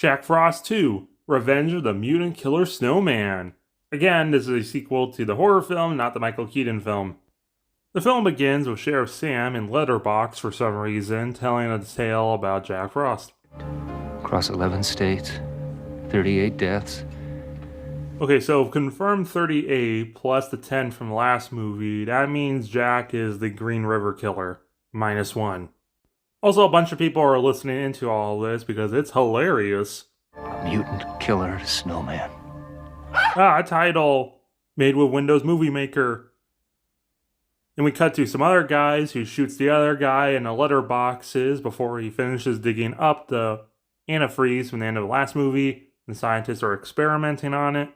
Jack Frost 2, Revenge of the Mutant Killer Snowman. Again, this is a sequel to the horror film, not the Michael Keaton film. The film begins with Sheriff Sam in Letterbox for some reason, telling a tale about Jack Frost. Across 11 states, 38 deaths. Okay, so confirmed 38 plus the 10 from the last movie, that means Jack is the Green River Killer, -1. Also, a bunch of people are listening into all of this because it's hilarious. Mutant Killer Snowman. A title made with Windows Movie Maker. Then we cut to some other guys who shoots the other guy in the letterboxes before he finishes digging up the antifreeze from the end of the last movie. The scientists are experimenting on it,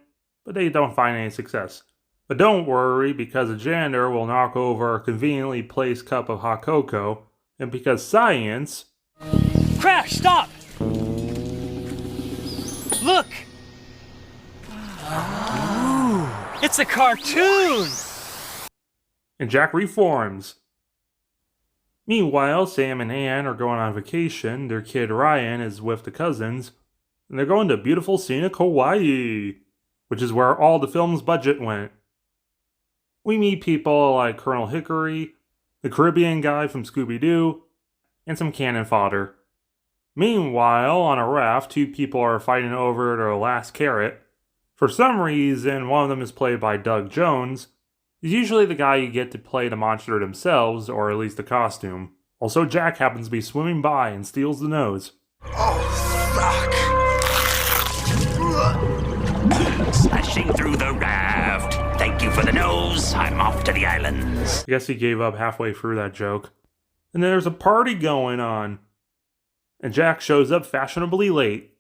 but they don't find any success. But don't worry, because a janitor will knock over a conveniently placed cup of hot cocoa, and because science... Crash, stop! Look! It's a cartoon! And Jack reforms. Meanwhile, Sam and Ann are going on vacation. Their kid Ryan is with the cousins, and they're going to beautiful scenic Hawaii, which is where all the film's budget went. We meet people like Colonel Hickory, the Caribbean guy from Scooby-Doo, and some cannon fodder. Meanwhile, on a raft, two people are fighting over their last carrot. For some reason, one of them is played by Doug Jones. He's usually the guy you get to play the monster themselves, or at least the costume. Also, Jack happens to be swimming by and steals the nose. Oh, fuck! Slashing through the raft. Thank you for the nose. I'm off to the islands. I guess he gave up halfway through that joke. And there's a party going on. And Jack shows up fashionably late.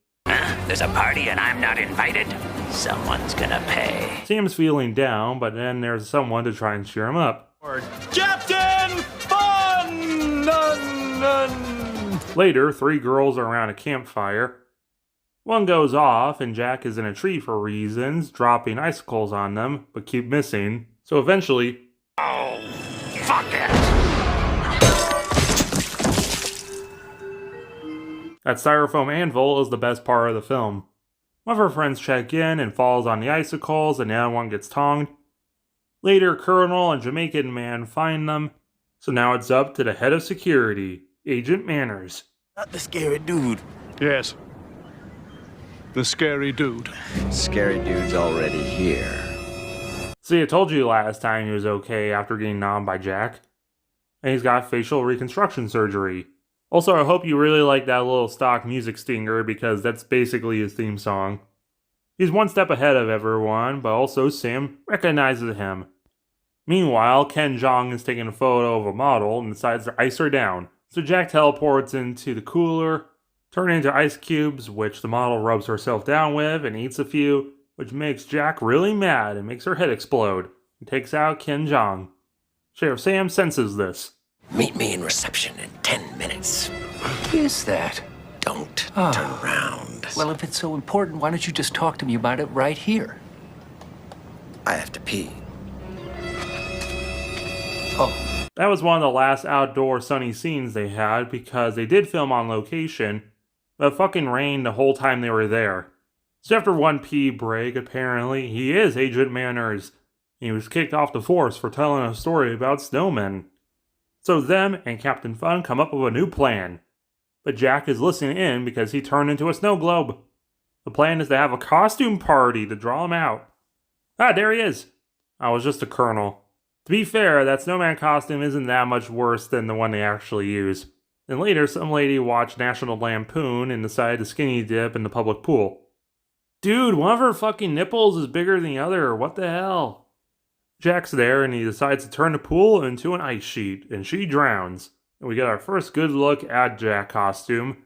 There's a party and I'm not invited. Someone's gonna pay. Sam's feeling down, but then there's someone to try and cheer him up. Captain Fun! Later, three girls are around a campfire. One goes off, and Jack is in a tree for reasons, dropping icicles on them, but keep missing. So eventually... Oh, fuck it! That styrofoam anvil is the best part of the film. One of her friends check in and falls on the icicles, and the other one gets tongued. Later, Colonel and Jamaican man find them, so now it's up to the head of security, Agent Manners. Not the scary dude. Yes. The scary dude. Scary dude's already here. See, I told you last time he was okay after getting nommed by Jack. And he's got facial reconstruction surgery. Also, I hope you really like that little stock music stinger because that's basically his theme song. He's one step ahead of everyone, but also Sam recognizes him. Meanwhile, Ken Jeong is taking a photo of a model and decides to ice her down. So Jack teleports into the cooler, turning into ice cubes, which the model rubs herself down with and eats a few, which makes Jack really mad and makes her head explode, and takes out Ken Jeong. Sheriff Sam senses this. Meet me in reception in 10 minutes. Who is that? Don't turn around. Well, if it's so important, why don't you just talk to me about it right here? I have to pee. Oh. That was one of the last outdoor sunny scenes they had because they did film on location, but it fucking rained the whole time they were there. So after one pee break, apparently, he is Agent Manners. He was kicked off the force for telling a story about snowmen. So them and Captain Fun come up with a new plan. But Jack is listening in because he turned into a snow globe. The plan is to have a costume party to draw him out. Ah, there he is. I was just a colonel. To be fair, that snowman costume isn't that much worse than the one they actually use. And later, some lady watched National Lampoon and decided to skinny dip in the public pool. Dude, one of her fucking nipples is bigger than the other. What the hell? Jack's there and he decides to turn the pool into an ice sheet, and she drowns. And we get our first good look at Jack costume.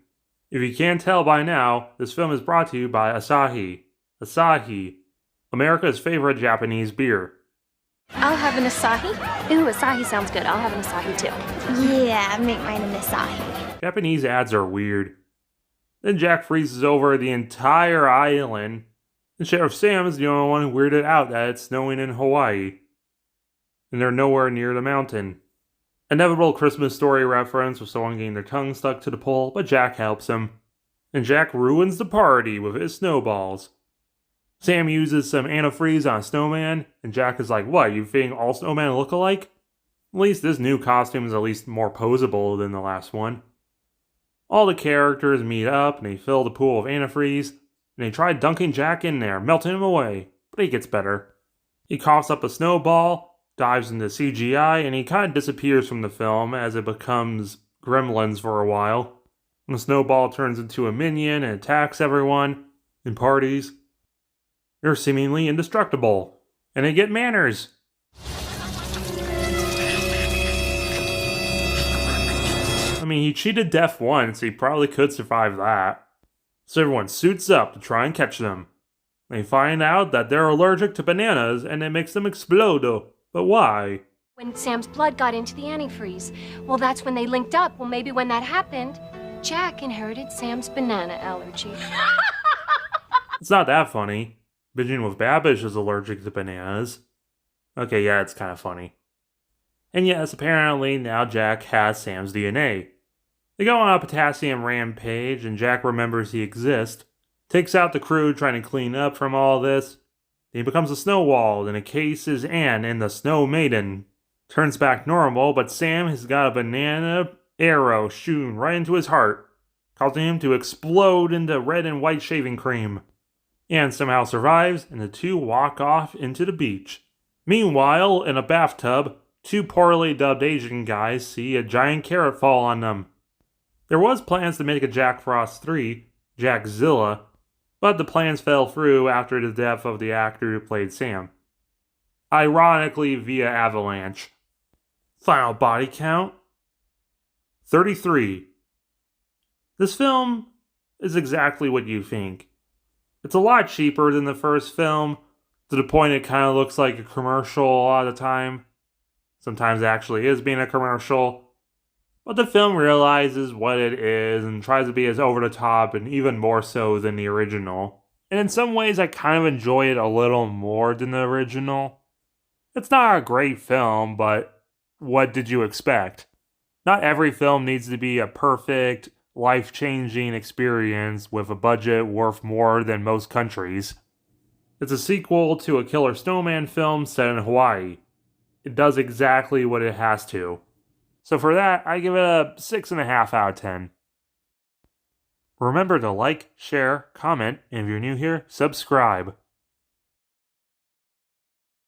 If you can't tell by now, this film is brought to you by Asahi. Asahi, America's favorite Japanese beer. I'll have an Asahi. Ooh, Asahi sounds good. I'll have an Asahi too. Yeah, make mine an Asahi. Japanese ads are weird. Then Jack freezes over the entire island, and Sheriff Sam is the only one weirded out that it's snowing in Hawaii. And they're nowhere near the mountain. Inevitable Christmas story reference with someone getting their tongue stuck to the pole, but Jack helps him. and Jack ruins the party with his snowballs. Sam uses some antifreeze on Snowman, and Jack is like, what, you think all snowmen look alike? At least this new costume is at least more posable than the last one. All the characters meet up, and they fill the pool of antifreeze, and they try dunking Jack in there, melting him away, but he gets better. He coughs up a snowball, dives into CGI, and he kind of disappears from the film as it becomes Gremlins for a while. And the snowball turns into a minion and attacks everyone in parties. They're seemingly indestructible, and they get manners. I mean, he cheated death once, so he probably could survive that. So everyone suits up to try and catch them. They find out that they're allergic to bananas, and it makes them explode. But why? When Sam's blood got into the antifreeze. Well, that's when they linked up. Well, maybe when that happened, Jack inherited Sam's banana allergy. It's not that funny. Bitching with Babish is allergic to bananas. Okay, yeah, it's kind of funny. And yes, apparently now Jack has Sam's DNA. They go on a potassium rampage, and Jack remembers he exists, takes out the crew trying to clean up from all this. He becomes a snow wall and encases Anne in the Snow Maiden. Turns back normal, but Sam has got a banana arrow shooting right into his heart, causing him to explode into red and white shaving cream. Anne somehow survives, and the two walk off into the beach. Meanwhile, in a bathtub, two poorly dubbed Asian guys see a giant carrot fall on them. There was plans to make a Jack Frost 3, Jackzilla, but the plans fell through after the death of the actor who played Sam. Ironically via avalanche. Final body count? 33. This film is exactly what you think. It's a lot cheaper than the first film, to the point it kind of looks like a commercial a lot of the time. Sometimes it actually is being a commercial. But the film realizes what it is and tries to be as over the top and even more so than the original. And in some ways I kind of enjoy it a little more than the original. It's not a great film, but what did you expect? Not every film needs to be a perfect, life-changing experience with a budget worth more than most countries. It's a sequel to a Killer Snowman film set in Hawaii. It does exactly what it has to. So for that, I give it a 6.5 out of 10. Remember to like, share, comment, and if you're new here, subscribe.